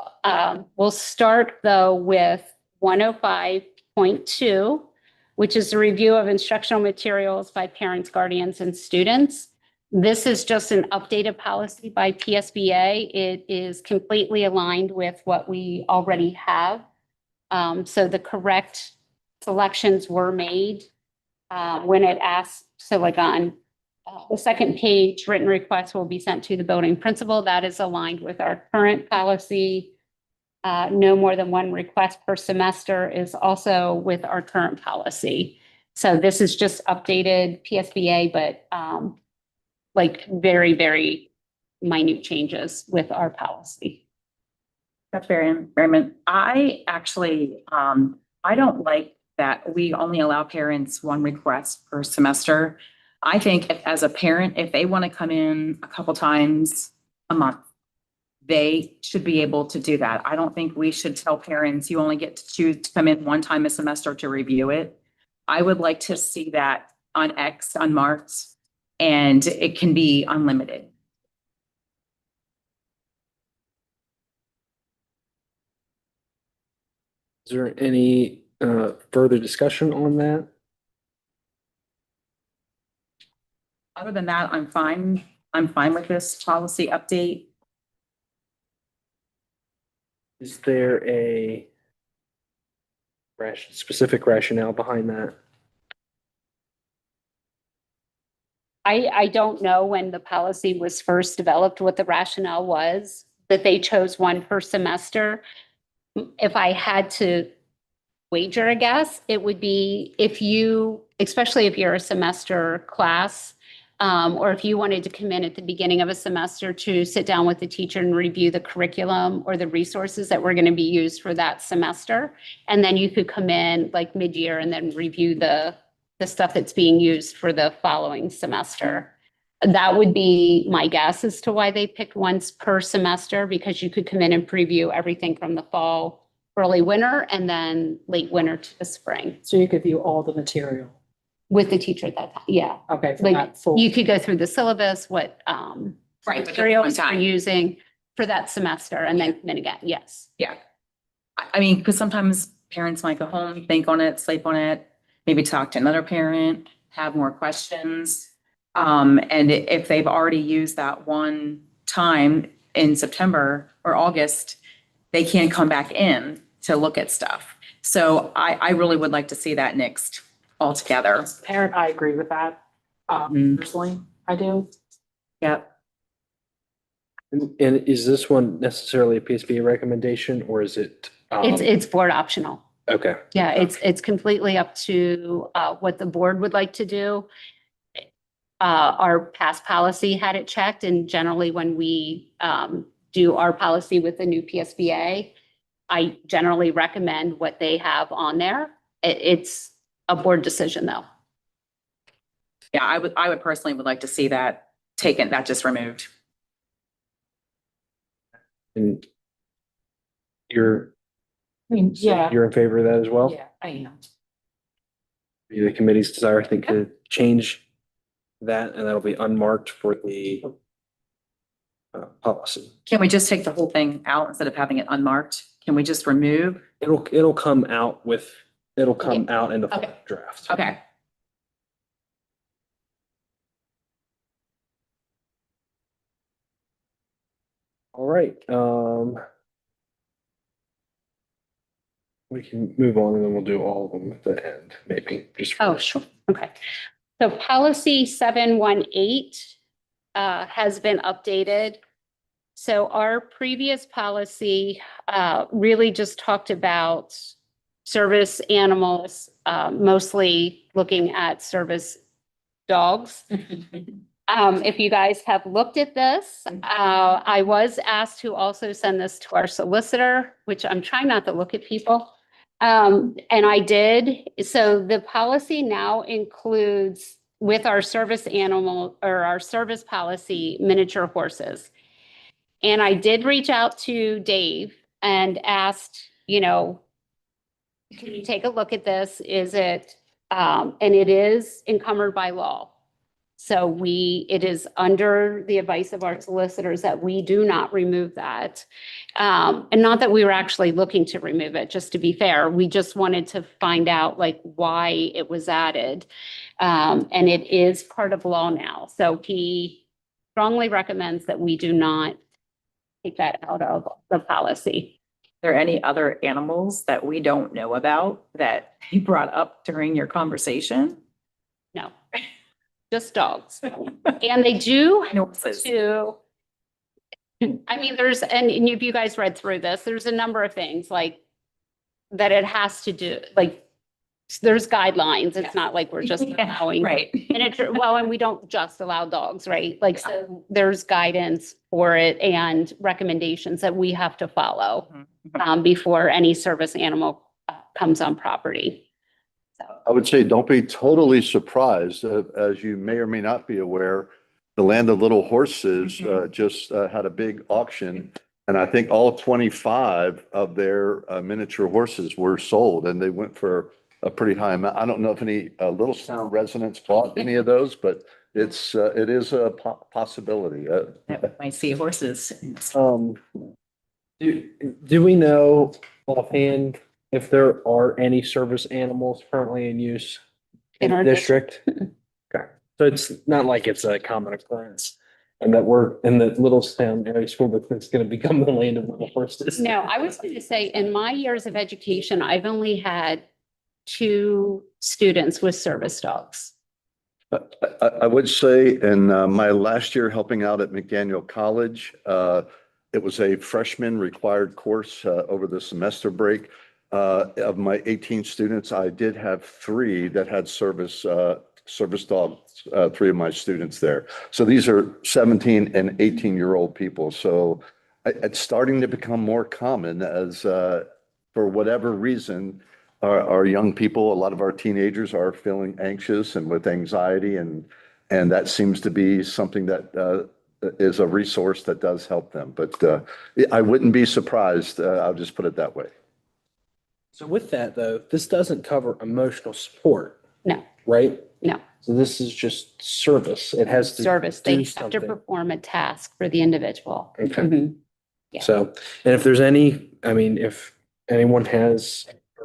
we'll start though with 105.2, which is a review of instructional materials by parents, guardians, and students. This is just an updated policy by PSBA. It is completely aligned with what we already have. So the correct selections were made when it asked, so like on the second page, written requests will be sent to the building principal. That is aligned with our current policy. No more than 1 request per semester is also with our current policy. So this is just updated PSBA, but like very, very minute changes with our policy. That's very, very, I actually, I don't like that we only allow parents 1 request per semester. I think as a parent, if they want to come in a couple times a month, they should be able to do that. I don't think we should tell parents you only get to choose to come in 1 time a semester to review it. I would like to see that on X unmarked, and it can be unlimited. Is there any further discussion on that? Other than that, I'm fine. I'm fine with this policy update. Is there a specific rationale behind that? I don't know when the policy was first developed, what the rationale was, that they chose 1 per semester. If I had to wager a guess, it would be if you, especially if you're a semester class, or if you wanted to come in at the beginning of a semester to sit down with the teacher and review the curriculum or the resources that were going to be used for that semester. And then you could come in like mid-year and then review the stuff that's being used for the following semester. That would be my guess as to why they picked once per semester, because you could come in and preview everything from the fall, early winter, and then late winter to the spring So you could view all the material. with the teacher at that time. Yeah. Okay. For Like that full. you could go through the syllabus, what Right, but just materials one you're time. using for that semester, and then come in again. Yes. I mean, because sometimes parents might go home, think on it, sleep on it, maybe talk to another parent, have more questions. And if they've already used that 1 time in September or August, they can't come back in to look at stuff. So I really would like to see that nixed altogether. Parent, I agree with that. Mhm. Personally, I do. Yep. And is this one necessarily a PSBA recommendation, or is it? It's board optional. Okay. Yeah, it's completely up to what the board would like to do. Our past policy had it checked, and generally when we do our policy with the new PSBA, I generally recommend what they have on there. It's a board decision though. Yeah, I would personally would like to see that taken, that just removed. And you're I mean, yeah, in favor of that as well? yeah, I am. The committee's desire, I think, to change that, and that'll be unmarked for the policy. Can we just take the whole thing out instead of having it unmarked? Can we just remove? It'll come out it'll come out in the Okay. draft. Okay. All right, we can move on and then we'll do all of them at the end, maybe. Just for- Oh, sure. Okay. So policy 718 has been updated. So our previous policy really just talked about service animals, mostly looking at service dogs. If you guys have looked at this, I was asked to also send this to our solicitor, which I'm trying not to look at people. And I did. So the policy now includes with our service animal or our service policy, miniature horses. And I did reach out to Dave and asked, you know, can you take a look at this? Is it, and it is encumbered by law. So it is under the advice of our solicitors that we do not remove that. And not that we were actually looking to remove it, just to be fair, we just wanted to find out like why it was added. And it is part of law now. So he strongly recommends that we do not take that out of the policy. Are there any other animals that we don't know about that you brought up during your conversation? No, just dogs. And they do Horses. to, I mean, and if you guys read through this, there's a number of things like that it has to do, like, there's guidelines. It's not like we're just allowing. Right. And we don't just allow dogs, right? Like, so there's guidance for it and recommendations that we have to follow before any service animal comes on property. So, I would say don't be totally surprised. As you may or may not be aware, the Land of Little Horses just had a big auction. And I think all 25 of their miniature horses were sold and they went for a pretty high amount. I don't know if any Littlestown residents bought any of those, but it is a possibility. I see horses. Do we know offhand if there are any service animals currently in use in In our our district? Okay, so it's not like it's a common occurrence and that we're in the Littlestown area school that's going to become the land of little horses. no, I was going to say in my years of education, I've only had 2 students with service dogs. I would say in my last year helping out at McDaniel College, it was a freshman required course over the semester break. Of my 18 students, I did have 3 that had service dogs, 3 of my students there. So these are 17 and 18-year-old people. So it's starting to become more common as for whatever reason, our young people, a lot of our teenagers are feeling anxious and with anxiety, and that seems to be something that is a resource that does help them. But I wouldn't be surprised. I'll just put it that way. So with that though, this doesn't cover emotional support, No, right? no. So this is just service. It has to Service, do they have to something. perform a task for the individual. Okay. Mhm. Yeah. So, and if there's any, I mean, if anyone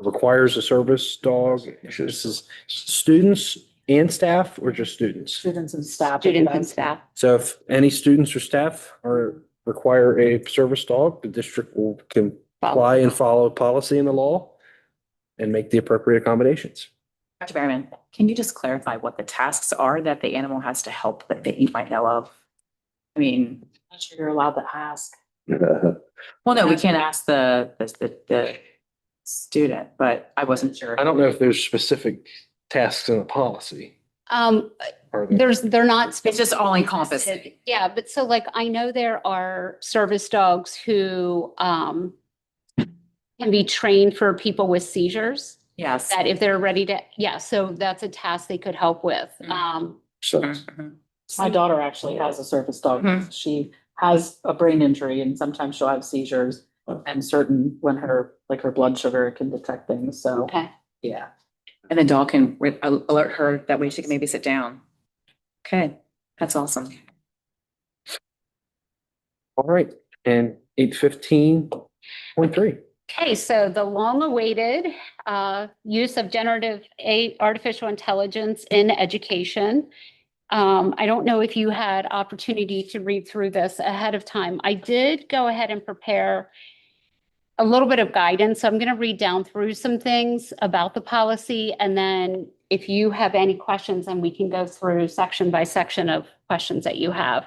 requires a service dog, this is students and staff or just students? Students and staff. Students and staff. So if any students or staff require a service dog, the district can apply and follow policy in the law and make the appropriate accommodations. Dr. Berryman, can you just clarify what the tasks are that the animal has to help that you might know of? I mean, I'm sure you're allowed to ask. well, no, we can't ask the student, but I wasn't sure. I don't know if there's specific tasks in the policy. Um, Are there? they're not. It's just all encompassing. Yeah, but so like, I know there are service dogs who, can be trained for people with seizures, Yes. that if they're ready to, yeah, so that's a task they could help with. So Mhm. My daughter actually has a service dog. Mhm. She has a brain injury and sometimes she'll have seizures and certain when her blood sugar can detect things. So, Okay. yeah. And the dog can alert her, that way she can maybe sit down. Okay, that's awesome. All right, and 815.3. Okay, so the long-awaited use of artificial intelligence in education. I don't know if you had opportunity to read through this ahead of time. I did go ahead and prepare a little bit of guidance. So I'm going to read down through some things about the policy. And then if you have any questions, then we can go through section by section of questions that you have.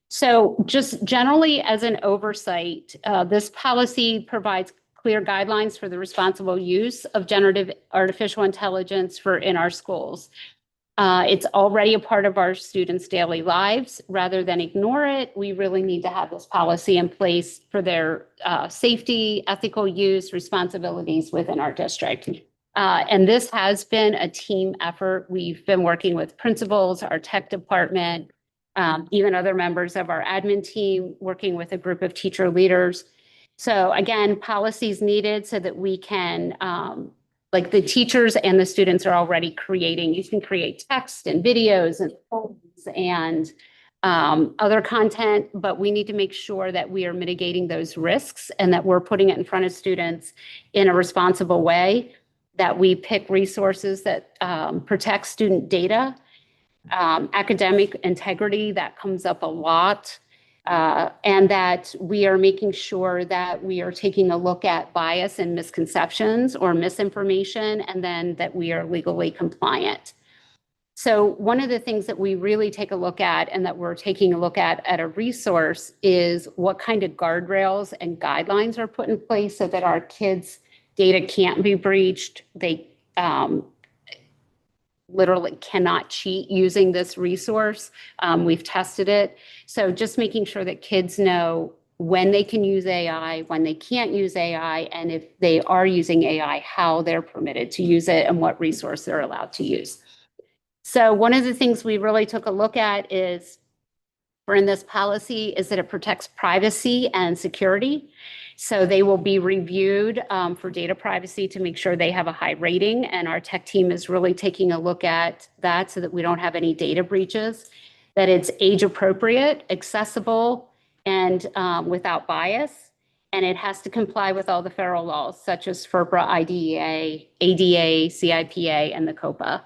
So just generally as an oversight, this policy provides clear guidelines for the responsible use of generative artificial intelligence in our schools. It's already a part of our students' daily lives. Rather than ignore it, we really need to have this policy in place for their safety, ethical use, responsibilities within our district. And this has been a team effort. We've been working with principals, our tech department, even other members of our admin team, working with a group of teacher leaders. So again, policies needed so that we can, like the teachers and the students are already creating, you can create text and videos and poems and other content, but we need to make sure that we are mitigating those risks and that we're putting it in front of students in a responsible way, that we pick resources that protect student data, academic integrity, that comes up a lot. And that we are making sure that we are taking a look at bias and misconceptions or misinformation, and then that we are legally compliant. So one of the things that we really take a look at and that we're taking a look at a resource is what kind of guardrails and guidelines are put in place so that our kids' data can't be breached. They literally cannot cheat using this resource. We've tested it. So just making sure that kids know when they can use AI, when they can't use AI, and if they are using AI, how they're permitted to use it and what resource they're allowed to use. So one of the things we really took a look at is, in this policy, is that it protects privacy and security. So they will be reviewed for data privacy to make sure they have a high rating. And our tech team is really taking a look at that so that we don't have any data breaches, that it's age appropriate, accessible, and without bias. And it has to comply with all the federal laws, such as FERPA, IDEA, ADA, CIPA, and the COPA.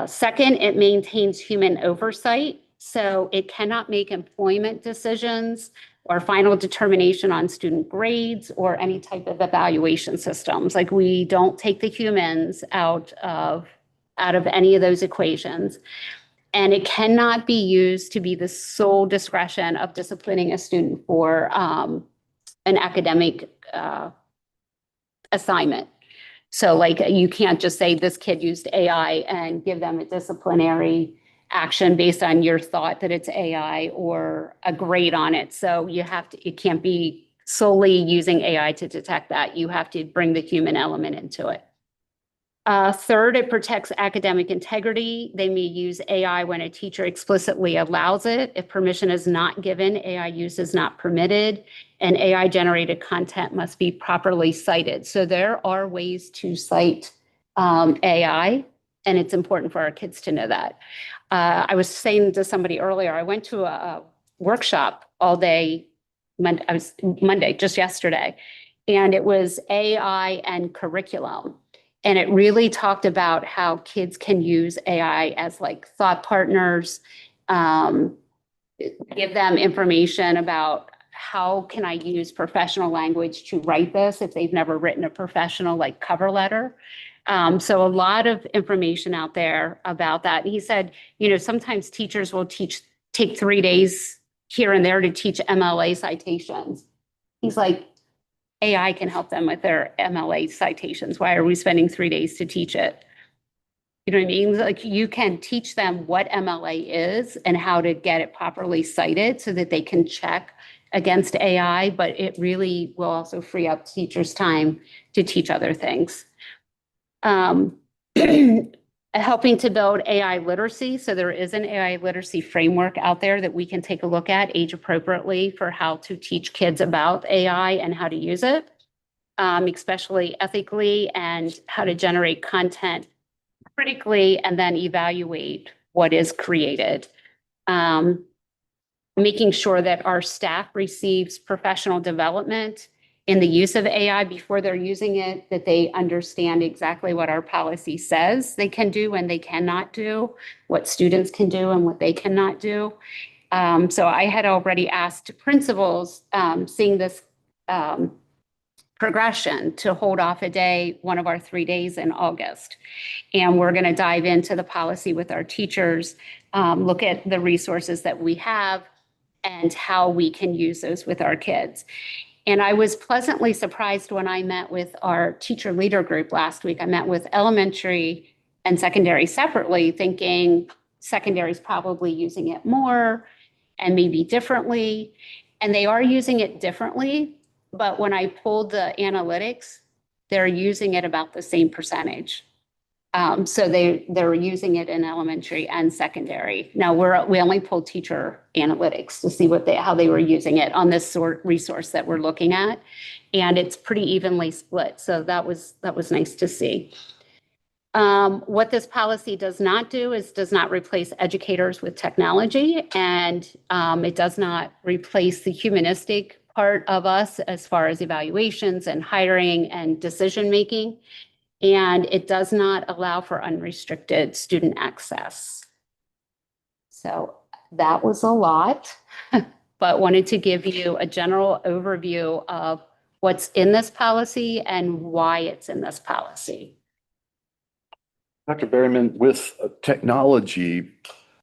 Second, it maintains human oversight. So it cannot make employment decisions or final determination on student grades or any type of evaluation systems. Like, we don't take the humans out of any of those equations. And it cannot be used to be the sole discretion of disciplining a student for an academic assignment. So like, you can't just say this kid used AI and give them a disciplinary action based on your thought that it's AI or a grade on it. So you have to, it can't be solely using AI to detect that. You have to bring the human element into it. Third, it protects academic integrity. They may use AI when a teacher explicitly allows it. If permission is not given, AI use is not permitted, and AI generated content must be properly cited. So there are ways to cite AI, and it's important for our kids to know that. I was saying to somebody earlier, I went to a workshop all day, Monday, just yesterday, and it was AI and curriculum. And it really talked about how kids can use AI as like thought partners, give them information about how can I use professional language to write this if they've never written a professional like cover letter. So a lot of information out there about that. And he said, you know, sometimes teachers will take 3 days here and there to teach MLA citations. He's like, AI can help them with their MLA citations. Why are we spending 3 days to teach it? You know what I mean? Like, you can teach them what MLA is and how to get it properly cited so that they can check against AI, but it really will also free up teachers' time to teach other things. Helping to build AI literacy. So there is an AI literacy framework out there that we can take a look at age appropriately for how to teach kids about AI and how to use it, especially ethically, and how to generate content critically and then evaluate what is created. Making sure that our staff receives professional development in the use of AI before they're using it, that they understand exactly what our policy says they can do and they cannot do, what students can do and what they cannot do. So I had already asked principals, seeing this progression, to hold off a day, one of our 3 days in August. And we're going to dive into the policy with our teachers, look at the resources that we have and how we can use those with our kids. And I was pleasantly surprised when I met with our teacher leader group last week. I met with elementary and secondary separately, thinking secondary is probably using it more and maybe differently. And they are using it differently. But when I pulled the analytics, they're using it about the same percentage. So they're using it in elementary and secondary. Now we only pulled teacher analytics to see how they were using it on this resource that we're looking at, and it's pretty evenly split. So that was nice to see. What this policy does not do is does not replace educators with technology, and it does not replace the humanistic part of us as far as evaluations and hiring and decision making. And it does not allow for unrestricted student access. So that was a lot, but wanted to give you a general overview of what's in this policy and why it's in this policy. Dr. Berryman, with technology,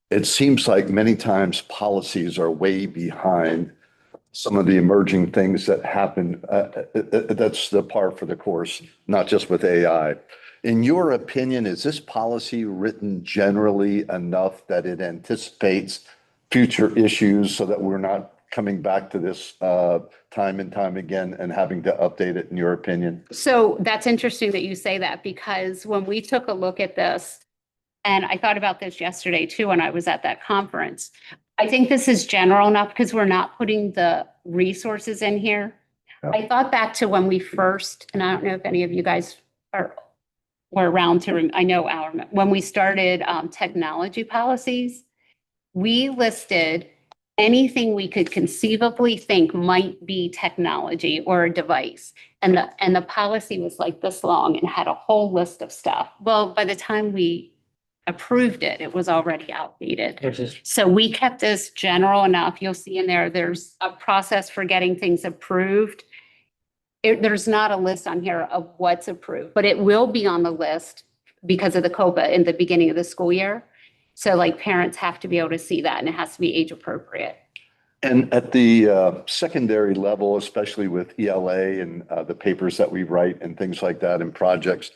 it seems like many times policies are way behind some of the emerging things that happen. That's the par for the course, not just with AI. In your opinion, is this policy written generally enough that it anticipates future issues so that we're not coming back to this time and time again and having to update it, in your opinion? So that's interesting that you say that, because when we took a look at this, and I thought about this yesterday too, when I was at that conference, I think this is general enough because we're not putting the resources in here. Yeah. I thought back to when we first, and I don't know if any of you guys were around I know when we started technology policies, we listed anything we could conceivably think might be technology or a device. And the policy was like this long and had a whole list of stuff. Well, by the time we approved it, it was already outdated. So we kept this general enough. You'll see in there's a process for getting things approved. There's not a list on here of what's approved, but it will be on the list because of the COPA in the beginning of the school year. So like parents have to be able to see that, and it has to be age appropriate. And at the secondary level, especially with ELA and the papers that we write and things like that and projects,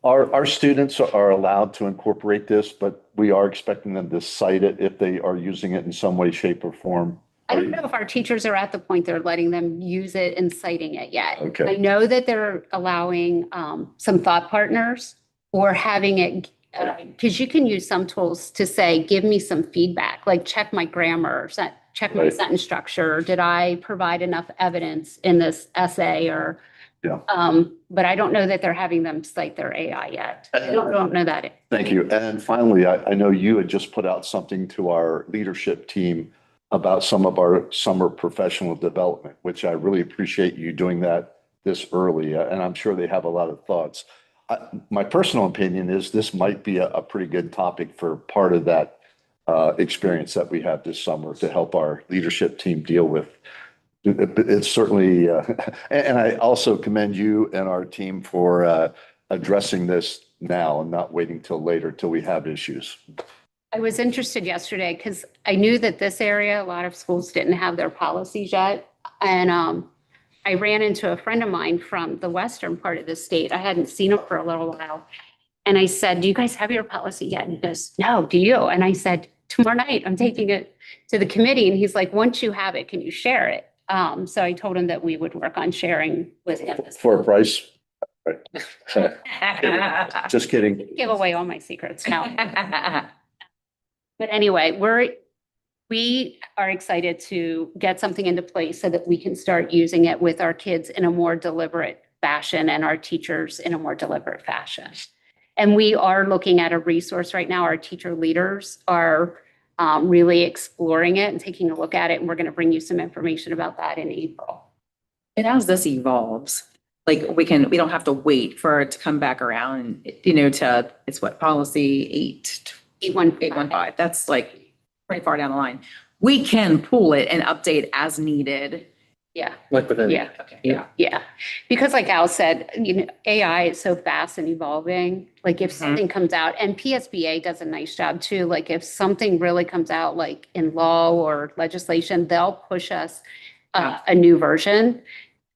our students are allowed to incorporate this, but we are expecting them to cite it if they are using it in some way, shape, or form. I don't know if our teachers are at the point they're letting them use it and citing it yet. Okay. I know that they're allowing some thought partners or having it, because you can use some tools to say, give me some feedback, like check my grammar, check my Right. sentence structure. Did I provide enough evidence in this essay or? Yeah. But I don't know that they're having them cite their AI yet. I don't know that. Thank you. And finally, I know you had just put out something to our leadership team about some of our summer professional development, which I really appreciate you doing that this early. And I'm sure they have a lot of thoughts. My personal opinion is this might be a pretty good topic for part of that experience that we have this summer to help our leadership team deal with. It's certainly, and I also commend you and our team for addressing this now and not waiting till later till we have issues. I was interested yesterday because I knew that this area, a lot of schools didn't have their policies yet. And I ran into a friend of mine from the western part of the state. I hadn't seen him for a little while. And I said, do you guys have your policy yet? And he goes, no, do you? And I said, tomorrow night, I'm taking it to the committee. And he's like, once you have it, can you share it? So I told him that we would work on sharing with him. For a price? Just kidding. Give away all my secrets now. But anyway, we are excited to get something into place so that we can start using it with our kids in a more deliberate fashion and our teachers in a more deliberate fashion. And we are looking at a resource right now. Our teacher leaders are really exploring it and taking a look at it. And we're going to bring you some information about that in April. And as this evolves, like we don't have to wait for it to come back around, it's what, policy 815. That's like pretty far down the line. We can pull it and update as needed. Yeah. Like with any. Yeah. Okay. Yeah, because like Al said, AI is so fast and evolving. Like if something comes out, and PSBA does a nice job too. Like if something really comes out like in law or legislation, they'll push us a new version.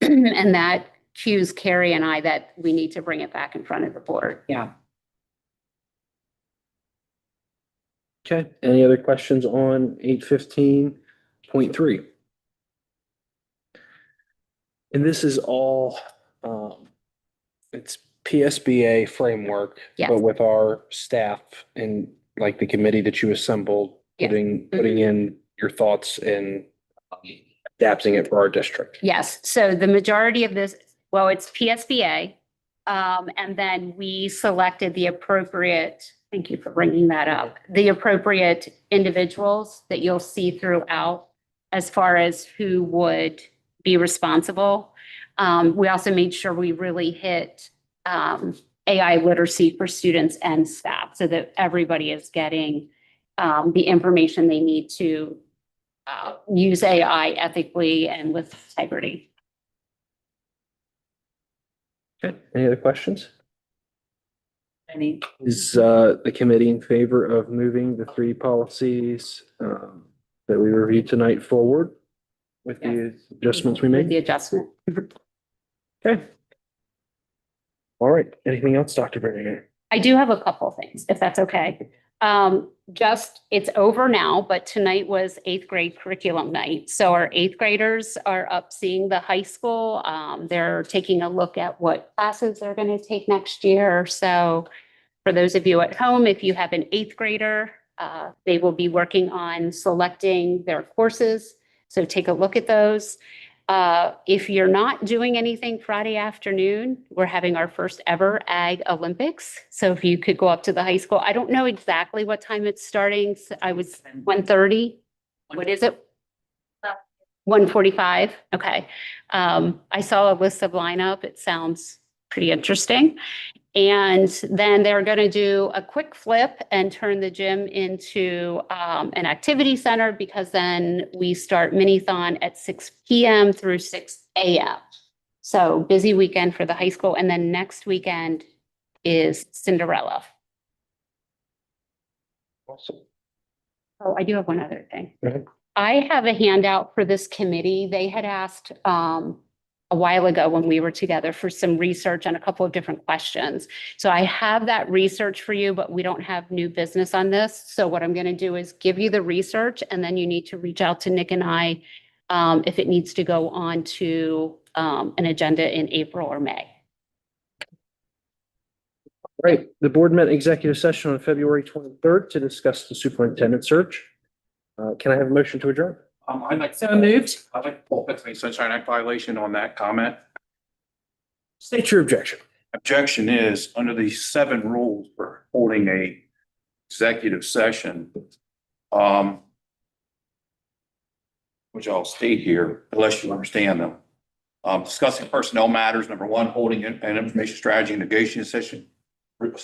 And that cues Carrie and I that we need to bring it back in front of the board. Yeah. Okay, any other questions on 815.3? And this is all, it's PSBA framework, Yes. but with our staff and like the committee that you assembled, Yes. putting in your thoughts and adapting it for our district. Yes, so the majority of this, well, it's PSBA. And then we selected the appropriate, thank you for bringing that up, the appropriate individuals that you'll see throughout as far as who would be responsible. We also made sure we really hit AI literacy for students and staff so that everybody is getting the information they need to use AI ethically and with integrity. Okay, any other questions? Any? Is the committee in favor of moving the 3 policies that we reviewed tonight forward with the adjustments we With the made? adjustment. Okay. All right, anything else, Dr. Bernier? I do have a couple of things, if that's okay. It's over now, but tonight was 8th grade curriculum night. So our 8th graders are up seeing the high school. They're taking a look at what classes they're going to take next year. So for those of you at home, if you have an 8th grader, they will be working on selecting their courses. So take a look at those. If you're not doing anything Friday afternoon, we're having our first ever Ag Olympics. So if you could go up to the high school, I don't know exactly what time it's starting. I was 1:30. What is it? 1:45. Okay. I saw a list of lineup. It sounds pretty interesting. And then they're going to do a quick flip and turn the gym into an activity center, because then we start Minithon at 6 p.m. through 6 a.m. So busy weekend for the high school. And then next weekend is Cinderella. Awesome. Oh, I do have one other thing. Go ahead. I have a handout for this committee. They had asked a while ago when we were together for some research on a couple of different questions. So I have that research for you, but we don't have new business on this. So what I'm going to do is give you the research, and then you need to reach out to Nick and I if it needs to go on to an agenda in April or May. Right, the board met executive session on February 23rd to discuss the superintendent search. Can I have a motion to adjourn? I'd like. So moved. I'd like to pull Pennsylvania Sunshine Act violation on that comment. State your objection. Objection is, under the 7 rules for holding a executive session, which I'll state here, unless you understand them. Discussing personnel matters, number 1, holding an information strategy and negotiation session related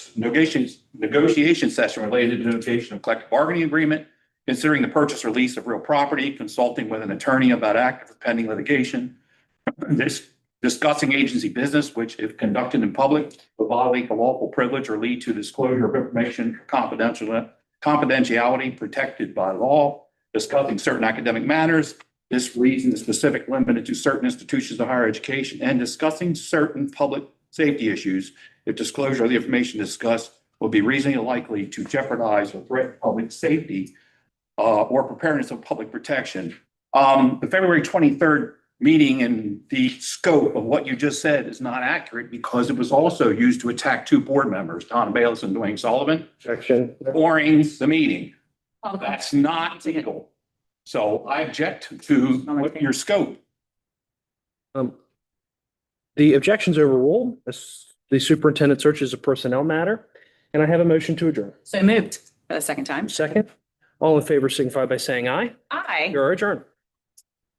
to negotiation of collective bargaining agreement, considering the purchase or lease of real property, consulting with an attorney about active or pending litigation, discussing agency business, which if conducted in public, will violate the lawful privilege or lead to disclosure of information or confidentiality protected by law, discussing certain academic matters. This reason is specific limited to certain institutions of higher education, and discussing certain public safety issues if disclosure of the information discussed will be reasonably likely to jeopardize or threaten public safety or preparedness of public protection. The February 23rd meeting and the scope of what you just said is not accurate, because it was also used to attack 2 board members, Donna Bayless and Dwayne Sullivan, Objection. during the meeting. That's not legal. So I object to your scope. The objection's overruled. The superintendent search is a personnel matter, and I have a motion to adjourn. So moved for the second time. Second, all in favor signify by saying aye. Aye. You're adjourned.